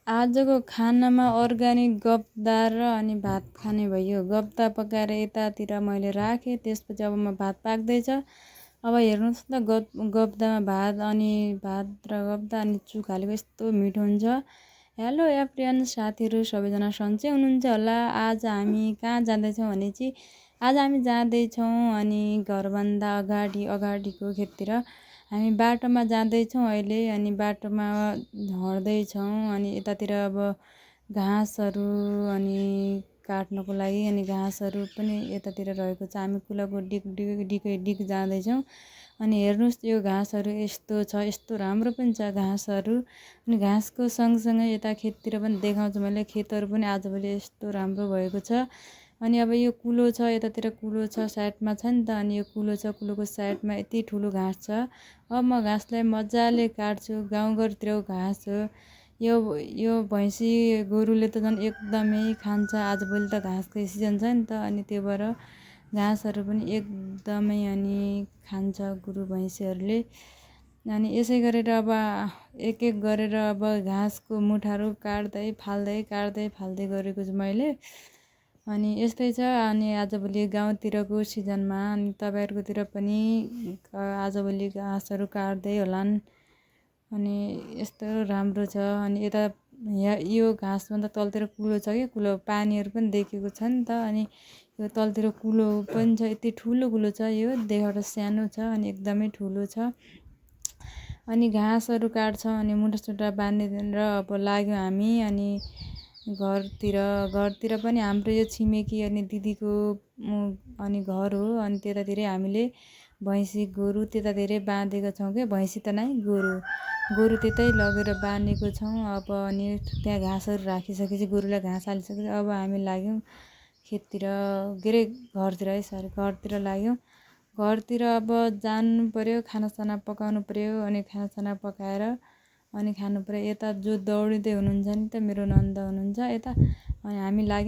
आजको खानामा अर्ग्यानिक गफदार र अनि भात खाने भयो। गफ्दा पकाएर यतातिर मैले राखेँ। त्यसपछि अब म भात पाक्दैछ। अब हेर्नुहोस् न गफ्दामा भात र गफ्दा अनि चुक हालेको यस्तो मिठो हुन्छ। हेलो एभ्रिवान, साथीहरू सबैजना सन्चै हुनुहुन्छ होला। आज हामी कहाँ जाँदैछौँ भने चाहिँ आज हामी जाँदैछौँ अनि घरभन्दा अगाडिको खेततिर हामी बाटोमा जाँदैछौँ अहिले। अनि बाटोमा हिँड्दैछौँ अनि यतातिर अब घाँसहरू अनि काट्नको लागि अनि घाँसहरू पनि यतातिर रहेको छ। हामी कुलोको डिक जाँदैछौँ। अनि हेर्नुहोस् यो घाँसहरू यस्तो छ, यस्तो राम्रो पनि छ घाँसहरू। अनि घाँसको सँगसँगै यता खेततिर पनि देखाउँछु मैले। खेतहरू पनि आजभोलि यस्तो राम्रो भएको छ। अनि अब यो कुलो छ, यतातिर कुलो छ, साइडमा छ नि त। अनि यो कुलो छ, कुलोको साइडमा यति ठुलो घाँस छ। अब म घाँसलाई मजाले काट्छु। गाउँघरतिरको घाँस हो यो भैँसी गोरुले त झन् एकदमै खान्छ। आजभोलि त घाँसको सिजन छ नि त। अनि त्यो भएर घाँसहरू पनि एकदमै अनि खान्छ गोरु भैँसीहरूले। अनि यसै गरेर अब एक एक गरेर अब घाँसको मुठाहरू काट्दै गरेको छु मैले। अनि यस्तै छ। अनि आजभोलि गाउँतिरको सिजनमा अनि तपाईँहरूकोतिर पनि आजभोलि घाँसहरू काट्दै होलान्। अनि यस्तो राम्रो छ। अनि यता यो घाँसभन्दा तलतिर कुलो छ कि कुलो पानीहरू पनि देखेको छ नि त। अनि यो तलतिर कुलो पनि छ, यति ठुलो कुलो छ। यो देखाबाट सानो छ अनि एकदमै ठुलो छ। अनि घाँसहरू काट्छौँ अनि मुठा बाँधिदिएर अब लाग्यौँ हामी अनि घरतिर पनि हाम्रो यो छिमेकी अनि दिदीको अनि घर हो। अनि त्यतातिरै हामीले भैँसी गोरु त्यतातिरै बाँधेको छौँ कि भैँसी त नै गोरु त्यतै लगेर बाँधेको छौँ। अब अनि त्यहाँ घाँसहरू राखिसकेपछि गोरुलाई घाँस हालिसकेपछि अब हामी लाग्यौँ खेततिर के अरे घरतिर लाग्यौँ। घरतिर अब जानु पऱ्यो, खानासाना पकाउनु पऱ्यो। अनि खानासाना पकाएर अनि खानु पऱ्यो। यता जो दौडिँदै हुनुहुन्छ नि त मेरो नन्द हुनुहुन्छ यता। अनि हामी लाग्यौँ।